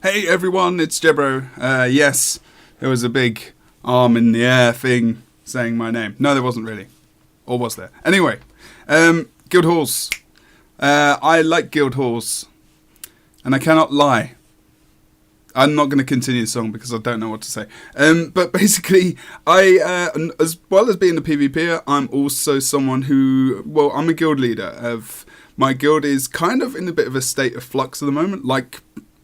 Hey everyone, it's Jebro. Yes, there was a big arm in the air thing saying my name. No, there wasn't really. Or was there? Anyway, guild halls. I like guild halls. And I cannot lie. I'm not going to continue the song because I don't know what to say. But basically, as well as being a PvPer, I'm also someone who, well, I'm a guild leader. My guild is kind of in a bit of a state of flux at the moment,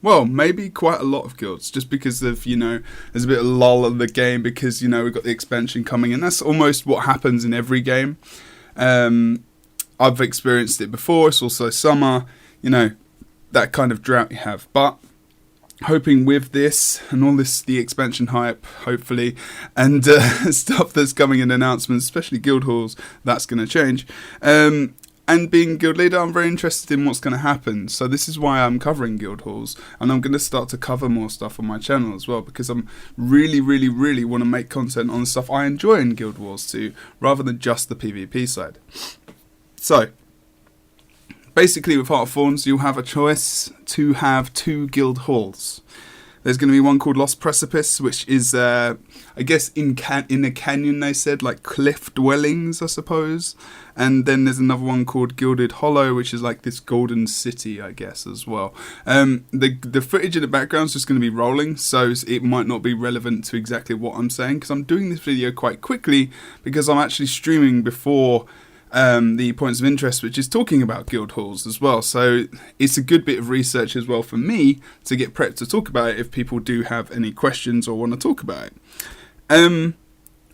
well, maybe quite a lot of guilds, just because of, there's a bit of lull in the game because, we've got the expansion coming in. That's almost what happens in every game. I've experienced it before. It's also summer, that kind of drought you have. But hoping with this and all this, the expansion hype, hopefully, and stuff that's coming in announcements, especially guild halls, that's going to change. And being guild leader, I'm very interested in what's going to happen. So this is why I'm covering guild halls. And I'm going to start to cover more stuff on my channel as well. Because I'm really want to make content on the stuff I enjoy in Guild Wars 2. Rather than just the PvP side. So, basically with Heart of Thorns, you'll have a choice to have 2 guild halls. There's going to be one called Lost Precipice, which is, I guess, in a canyon, they said, like cliff dwellings, I suppose. And then there's another one called Gilded Hollow, which is like this golden city, I guess, as well. The footage in the background is just going to be rolling, so it might not be relevant to exactly what I'm saying, because I'm doing this video quite quickly, because I'm actually streaming before the points of interest, which is talking about guild halls as well. So it's a good bit of research as well for me to get prepped to talk about it if people do have any questions or want to talk about it.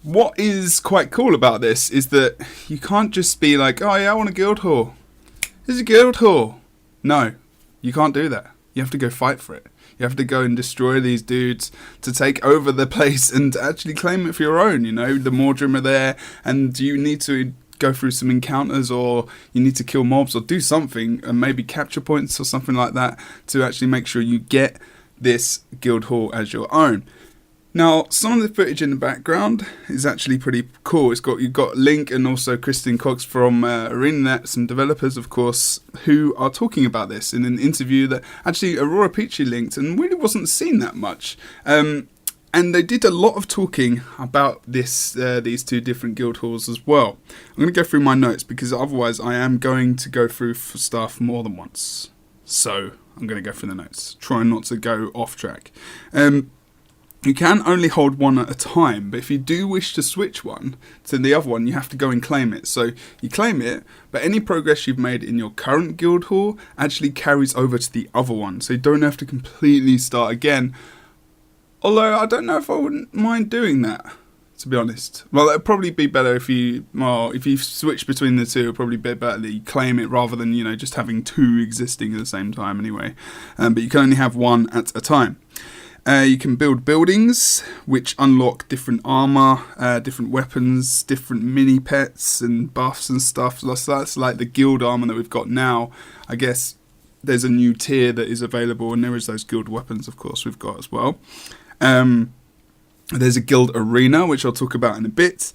What is quite cool about this is that you can't just be like, oh yeah, I want a guild hall. There's a guild hall. No, you can't do that. You have to go fight for it. You have to go and destroy these dudes to take over the place and actually claim it for your own. The Mordrim are there, and you need to go through some encounters, or you need to kill mobs or do something, and maybe capture points or something like that to actually make sure you get this guild hall as your own. Now, some of the footage in the background is actually pretty cool. You've got Link and also Kristen Cox from ArenaNet, some developers, of course, who are talking about this in an interview that actually Aurora Peachy linked and really wasn't seen that much. And they did a lot of talking about these 2 different guild halls as well. I'm going to go through my notes because otherwise I am going to go through stuff more than once. So I'm going to go through the notes, trying not to go off track. You can only hold one at a time, but if you do wish to switch one to the other one, you have to go and claim it. So you claim it, but any progress you've made in your current guild hall actually carries over to the other one. So you don't have to completely start again. Although I don't know if I wouldn't mind doing that, to be honest. Well, it'd probably be better if you switch between the two. It'd probably be better that you claim it rather than just having 2 existing at the same time anyway. But you can only have one at a time. You can build buildings which unlock different armor, different weapons, different mini pets and buffs and stuff. So that's like the guild armor that we've got now. I guess there's a new tier that is available, and there is those guild weapons, of course, we've got as well. There's a guild arena, which I'll talk about in a bit.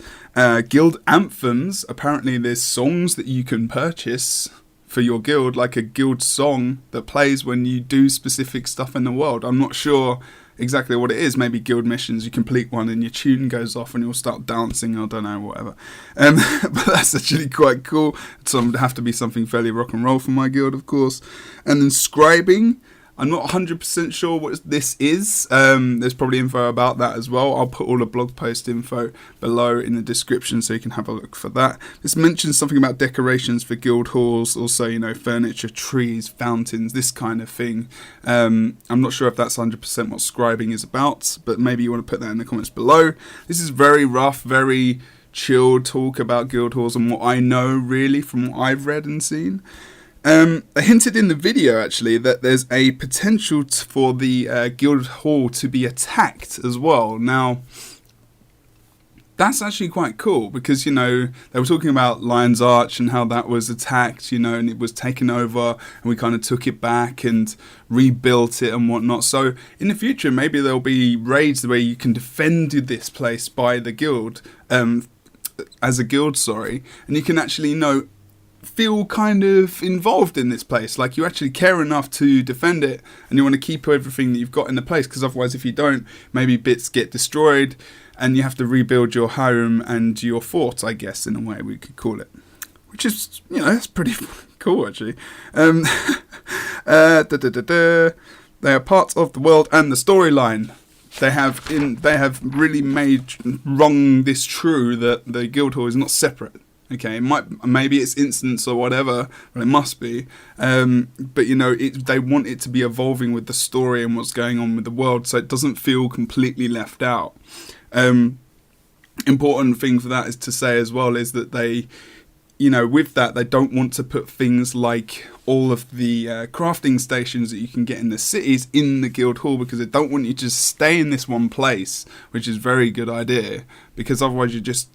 Guild anthems. Apparently there's songs that you can purchase for your guild, like a guild song that plays when you do specific stuff in the world. I'm not sure exactly what it is. Maybe guild missions, you complete one and your tune goes off and you'll start dancing, I don't know, whatever. But that's actually quite cool. So it would have to be something fairly rock and roll for my guild, of course. And then scribing. I'm not 100% sure what this is. There's probably info about that as well. I'll put all the blog post info below in the description so you can have a look for that. This mentions something about decorations for guild halls, also, furniture, trees, fountains, this kind of thing. I'm not sure if that's 100% what scribing is about, but maybe you want to put that in the comments below. This is very rough, very chill talk about guild halls and what I know really from what I've read and seen. I hinted in the video actually that there's a potential for the guild hall to be attacked as well. Now, that's actually quite cool because, they were talking about Lion's Arch and how that was attacked, and it was taken over and we kind of took it back and rebuilt it and whatnot. So in the future, maybe there'll be raids where you can defend this place by the guild, as a guild, and you can actually, feel kind of involved in this place. Like you actually care enough to defend it, and you want to keep everything that you've got in the place, because otherwise if you don't, maybe bits get destroyed and you have to rebuild your home and your fort, I guess, in a way we could call it. Which is, that's pretty cool, actually. They are part of the world and the storyline. They have really made wrong this true that the Guildhall is not separate. Okay, maybe it's instance or whatever, but it must be. But they want it to be evolving with the story and what's going on with the world, so it doesn't feel completely left out. Important thing for that is to say as well is that they, with that, they don't want to put things like all of the crafting stations that you can get in the cities in the Guildhall, because they don't want you to just stay in this one place, which is a very good idea, because otherwise you're just,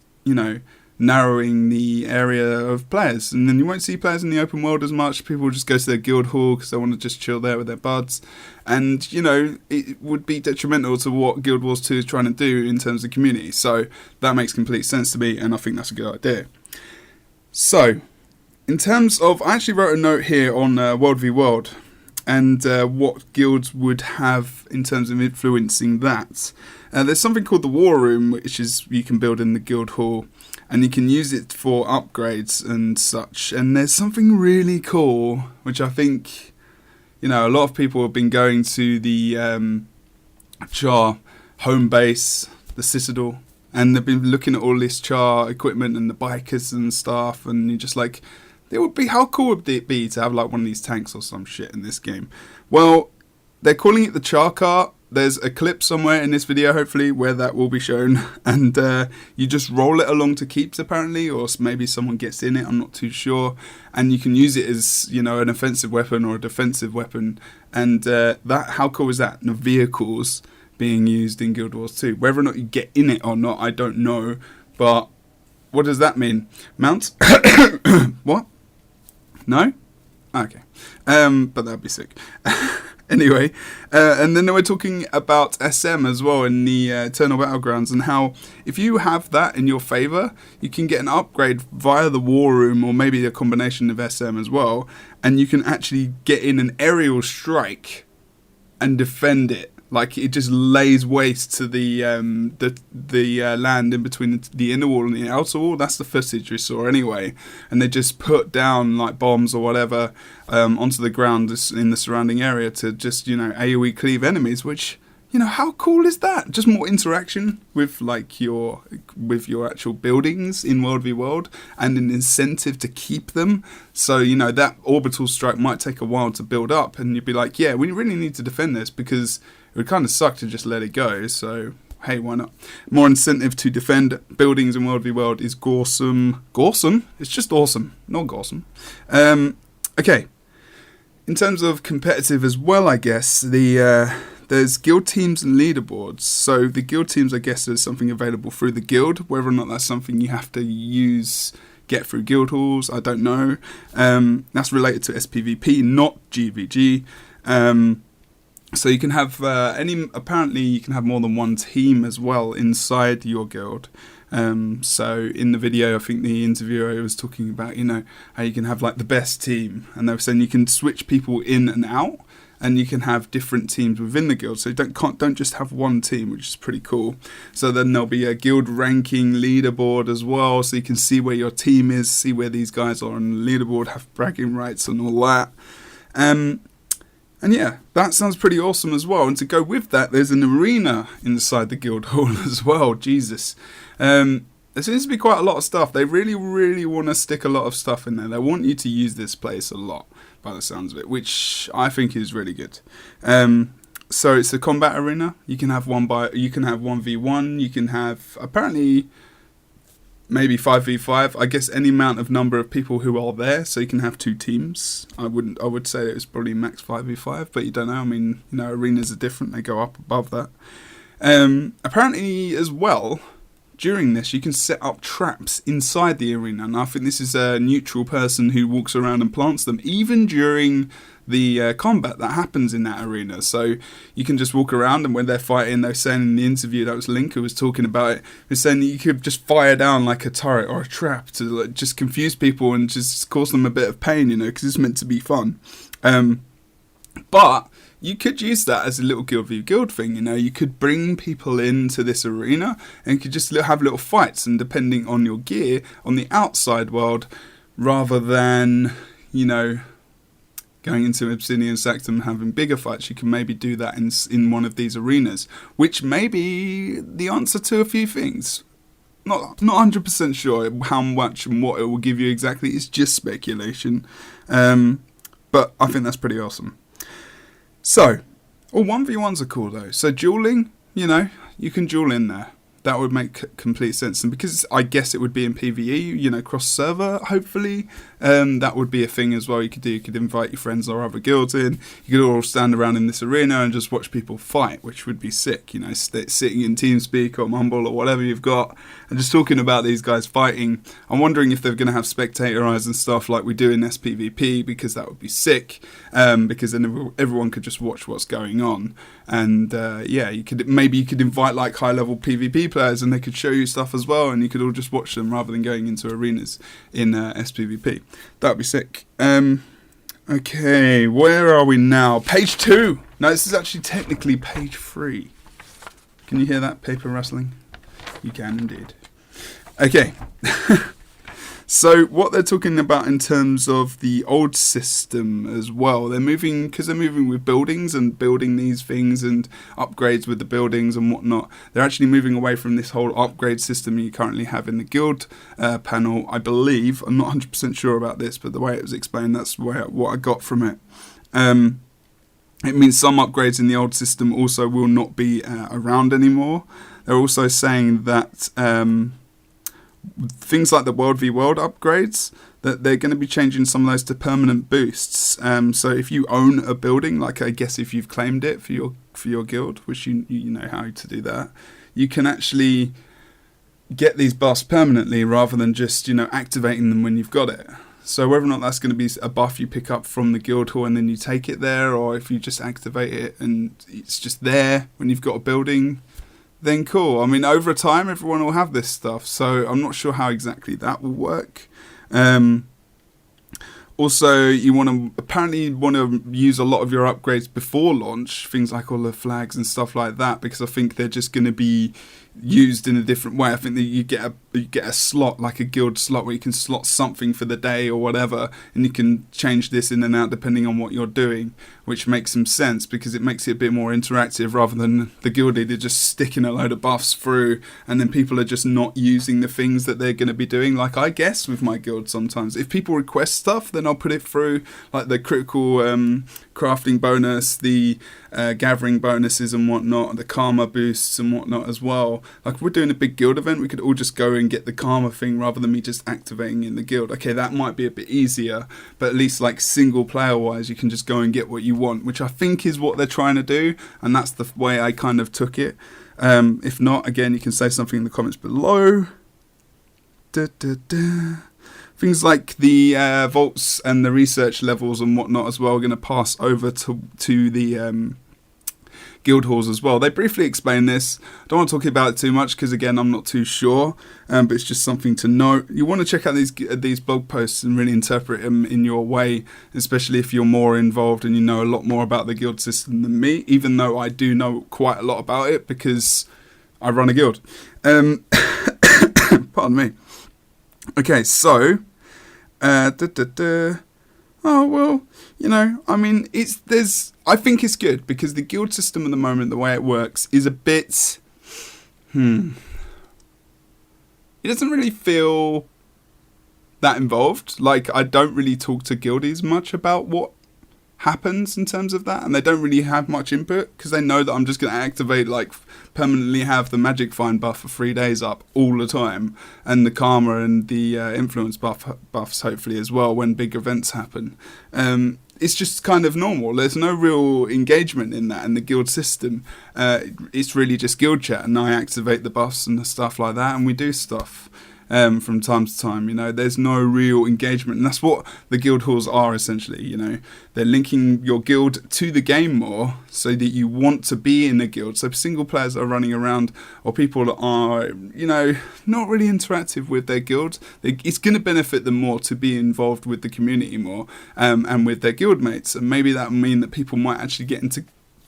narrowing the area of players, and then you won't see players in the open world as much. People will just go to their Guildhall because they want to just chill there with their buds, and it would be detrimental to what Guild Wars 2 is trying to do in terms of community. So that makes complete sense to me, and I think that's a good idea. So in terms of, I actually wrote a note here on World v World and what guilds would have in terms of influencing that. There's something called the War Room, which is you can build in the Guildhall, and you can use it for upgrades and such. And there's something really cool, which I think, a lot of people have been going to the Char home base, the Citadel, and they've been looking at all this Char equipment and the bikers and stuff, and you're just like, how cool would it be to have like one of these tanks or some shit in this game? Well, they're calling it the Char Cart. There's a clip somewhere in this video, hopefully, where that will be shown. And you just roll it along to keeps, apparently, or maybe someone gets in it, I'm not too sure. And you can use it as, an offensive weapon or a defensive weapon. And how cool is that? The vehicles being used in Guild Wars 2. Whether or not you get in it or not, I don't know. But what does that mean? Mounts? What? No? Okay. But that'd be sick. Anyway, and then we're talking about SM as well in the Eternal Battlegrounds, and how if you have that in your favour, you can get an upgrade via the War Room, or maybe a combination of SM as well, and you can actually get in an aerial strike and defend it. Like, it just lays waste to the land in between the inner wall and the outer wall. That's the footage we saw anyway. And they just put down like bombs or whatever onto the ground in the surrounding area to just, AoE cleave enemies, which, how cool is that? Just more interaction with like your actual buildings in World v World, and an incentive to keep them. So, that orbital strike might take a while to build up, and you'd be like, yeah, we really need to defend this, because it would kind of suck to just let it go. So, hey, why not? More incentive to defend buildings in World v World is awesome. Awesome? It's just awesome, not awesome. Okay. In terms of competitive as well, I guess, there's guild teams and leaderboards. So the guild teams, I guess, is something available through the guild. Whether or not that's something you have to get through guild halls, I don't know. That's related to SPVP, not GW2. So you can have apparently you can have more than one team as well inside your guild. So in the video, I think the interviewer was talking about, how you can have like the best team, and they were saying you can switch people in and out, and you can have different teams within the guild. So you don't just have one team, which is pretty cool. So then there'll be a guild ranking leaderboard as well, so you can see where your team is, see where these guys are on the leaderboard, have bragging rights and all that. And yeah, that sounds pretty awesome as well. And to go with that, there's an arena inside the guild hall as well. Jesus. There seems to be quite a lot of stuff. They really, really want to stick a lot of stuff in there. They want you to use this place a lot, by the sounds of it, which I think is really good. So it's a combat arena. You can have 1v1. You can have, apparently, maybe 5v5. I guess any amount of number of people who are there, so you can have two teams. I would say it's probably max 5v5, but you don't know. I mean, arenas are different. They go up above that. Apparently as well, during this, you can set up traps inside the arena. And I think this is a neutral person who walks around and plants them, even during the combat that happens in that arena. So you can just walk around, and when they're fighting, they were saying in the interview, that was Link who was talking about it, was saying that you could just fire down like a turret or a trap to like, just confuse people and just cause them a bit of pain, because it's meant to be fun. But you could use that as a little guild v guild thing. You could bring people into this arena and you could just have little fights, and depending on your gear on the outside world, rather than going into Obsidian Sanctum and having bigger fights, you can maybe do that in one of these arenas, which may be the answer to a few things. Not 100% sure how much and what it will give you exactly. It's just speculation. But I think that's pretty awesome. So, 1v1s are cool though. So dueling, you can duel in there. That would make complete sense. And because I guess it would be in PvE, cross server, hopefully, that would be a thing as well you could do. You could invite your friends or other guilds in. You could all stand around in this arena and just watch people fight, which would be sick. Sitting in TeamSpeak or Mumble or whatever you've got and just talking about these guys fighting. I'm wondering if they're going to have spectator eyes and stuff like we do in SPVP, because that would be sick. Because then everyone could just watch what's going on. And you could invite like high level PvP players and they could show you stuff as well, and you could all just watch them rather than going into arenas in SPVP. That would be sick. Okay, where are we now? Page 2. No, this is actually technically page 3. Can you hear that paper rustling? You can indeed. Okay. So what they're talking about in terms of the old system as well, they're moving with buildings and building these things and upgrades with the buildings and whatnot. They're actually moving away from this whole upgrade system you currently have in the guild panel, I believe. I'm not 100% sure about this, but the way it was explained, that's what I got from it. It means some upgrades in the old system also will not be around anymore. They're also saying that things like the World v World upgrades, that they're going to be changing some of those to permanent boosts. So if you own a building, like I guess if you've claimed it for your guild, which you know how to do that, you can actually get these buffs permanently rather than just activating them when you've got it. So whether or not that's going to be a buff you pick up from the guild hall and then you take it there, or if you just activate it and it's just there when you've got a building, then cool. I mean, over time, everyone will have this stuff, so I'm not sure how exactly that will work. Also, you apparently want to use a lot of your upgrades before launch, things like all the flags and stuff like that, because I think they're just going to be used in a different way. I think that you get a slot, like a guild slot, where you can slot something for the day or whatever, and you can change this in and out depending on what you're doing, which makes some sense because it makes it a bit more interactive rather than the guild leader just sticking a load of buffs through and then people are just not using the things that they're going to be doing. Like I guess with my guild sometimes, if people request stuff, then I'll put it through, like the critical crafting bonus, the gathering bonuses and whatnot, the karma boosts and whatnot as well. Like if we're doing a big guild event, we could all just go and get the karma thing rather than me just activating in the guild. Okay, that might be a bit easier, but at least like single player wise, you can just go and get what you want, which I think is what they're trying to do, and that's the way I kind of took it. If not, again, you can say something in the comments below. Things like the vaults and the research levels and whatnot as well are going to pass over to the guild halls as well. They briefly explain this. I don't want to talk about it too much because again I'm not too sure, but it's just something to note. You want to check out these blog posts and really interpret them in your way, especially if you're more involved and you know a lot more about the guild system than me, even though I do know quite a lot about it because I run a guild. Pardon me. Okay, so oh well, I mean, I think it's good because the guild system at the moment, the way it works, is a bit it doesn't really feel that involved. Like, I don't really talk to guildies much about what happens in terms of that, and they don't really have much input because they know that I'm just going to activate, like, permanently have the magic find buff for 3 days up all the time, and the karma and the influence buffs hopefully as well when big events happen. it's just kind of normal. There's no real engagement in that in the guild system. It's really just guild chat, and I activate the buffs and the stuff like that, and we do stuff from time to time. You know, there's no real engagement, and that's what the guild halls are essentially. You know, they're linking your guild to the game more, so that you want to be in the guild. So single players are running around, or people that are, you know, not really interactive with their guild, it's going to benefit them more to be involved with the community more, and with their guild mates. And maybe that will mean that people might actually get into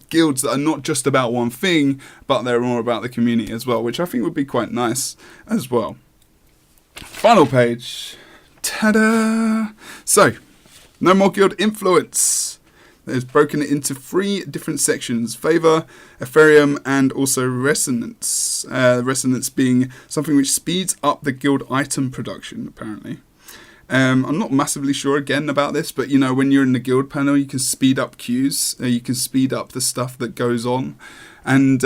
guilds that are not just about one thing, but they're more about the community as well, which I think would be quite nice as well. Final page. Ta-da! So, no more guild influence. They've broken it into 3 different sections: Favor, Ethereum, and also Resonance. Resonance being something which speeds up the guild item production, apparently. I'm not massively sure again about this, but you know, when you're in the guild panel, you can speed up queues. You can speed up the stuff that goes on. And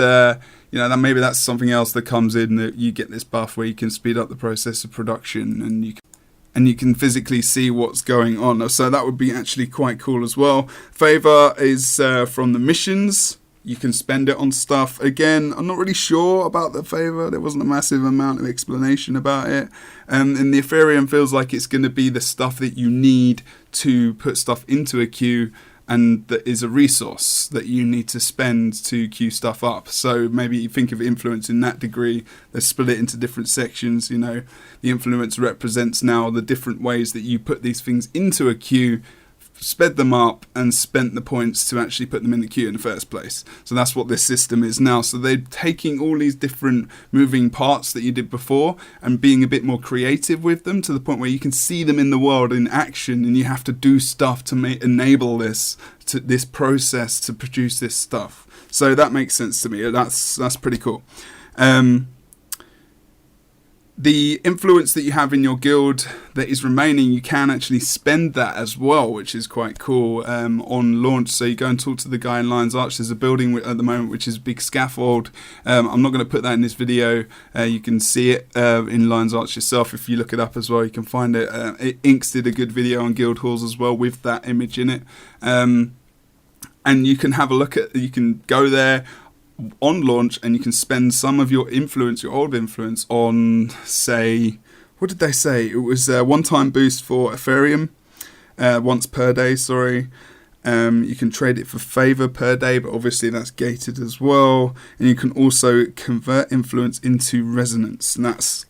you know, that maybe that's something else that comes in, that you get this buff where you can speed up the process of production, and you can physically see what's going on. So that would be actually quite cool as well. Favor is from the missions. You can spend it on stuff. Again, I'm not really sure about the favor. There wasn't a massive amount of explanation about it. And the Ethereum feels like it's going to be the stuff that you need to put stuff into a queue, and that is a resource that you need to spend to queue stuff up. So maybe you think of influence in that degree. They split it into different sections. You know, the influence represents now the different ways that you put these things into a queue, sped them up, and spent the points to actually put them in the queue in the first place. So that's what this system is now. So they're taking all these different moving parts that you did before and being a bit more creative with them, to the point where you can see them in the world in action, and you have to do stuff to enable this process to produce this stuff. So that makes sense to me. That's pretty cool. The influence that you have in your guild that is remaining, you can actually spend that as well, which is quite cool on launch. So you go and talk to the guy in Lion's Arch. There's a building at the moment which is a big scaffold. I'm not going to put that in this video. You can see it in Lion's Arch yourself. If you look it up as well, you can find it. Inks did a good video on guild halls as well with that image in it. And you can have a look at, you can go there on launch, and you can spend some of your influence, your old influence, on, say, what did they say? It was a one-time boost for Ethereum, once per day, sorry. You can trade it for favor per day, but obviously that's gated as well. And you can also convert influence into resonance, and that's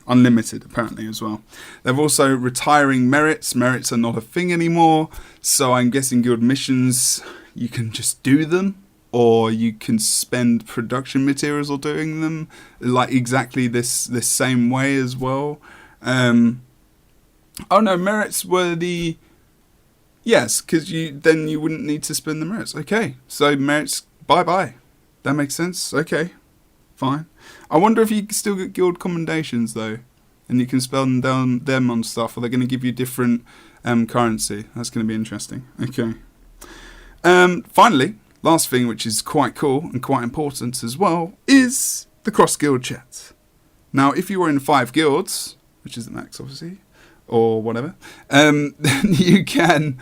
unlimited apparently as well. They're also retiring merits. Merits are not a thing anymore, so I'm guessing guild missions, you can just do them, or you can spend production materials or doing them, like exactly this same way as well. Oh no, merits were the... Yes, because then you wouldn't need to spend the merits. Okay, so merits, bye-bye. That makes sense. Okay, fine. I wonder if you can still get guild commendations, though, and you can spend them on stuff, or they're going to give you different currency. That's going to be interesting. Okay. Finally, last thing, which is quite cool and quite important as well, is the cross-guild chat. Now, if you were in 5 guilds, which is the max, obviously, or whatever, then you can,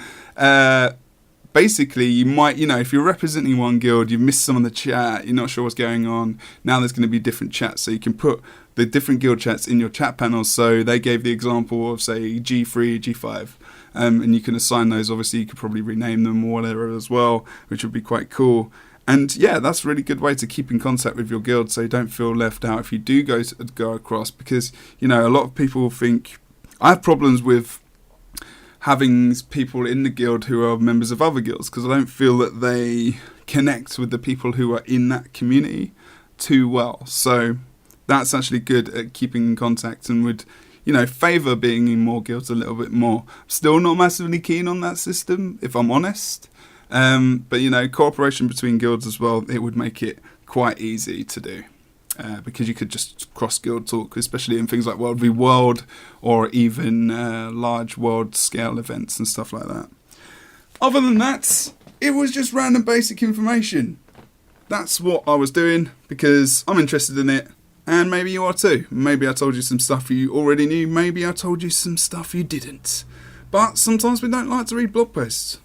basically, you might, you know, if you're representing one guild, you've missed some of the chat, you're not sure what's going on, now there's going to be different chats, so you can put the different guild chats in your chat panels. So they gave the example of, say, G3, G5, and you can assign those. Obviously, you could probably rename them or whatever as well, which would be quite cool. And yeah, that's a really good way to keep in contact with your guild, so you don't feel left out if you do go across, because, you know, a lot of people think... I have problems with having people in the guild who are members of other guilds, because I don't feel that they connect with the people who are in that community too well. So that's actually good at keeping in contact, and would, you know, favour being in more guilds a little bit more. Still not massively keen on that system, if I'm honest. But, you know, cooperation between guilds as well, it would make it quite easy to do. Because you could just cross-guild talk, especially in things like World v World, or even large world-scale events and stuff like that. Other than that, it was just random basic information. That's what I was doing, because I'm interested in it, and maybe you are too. Maybe I told you some stuff you already knew, maybe I told you some stuff you didn't. But sometimes we don't like to read blog posts.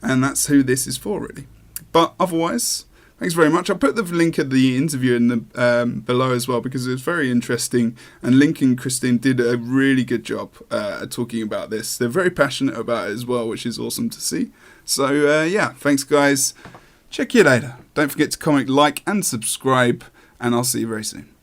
And that's who this is for, really. But otherwise, thanks very much. I'll put the link of the interview in the below as well, because it was very interesting. And Link and Christine did a really good job at talking about this. They're very passionate about it as well, which is awesome to see. So, yeah, thanks, guys. Check you later. Don't forget to comment, like, and subscribe. And I'll see you very soon.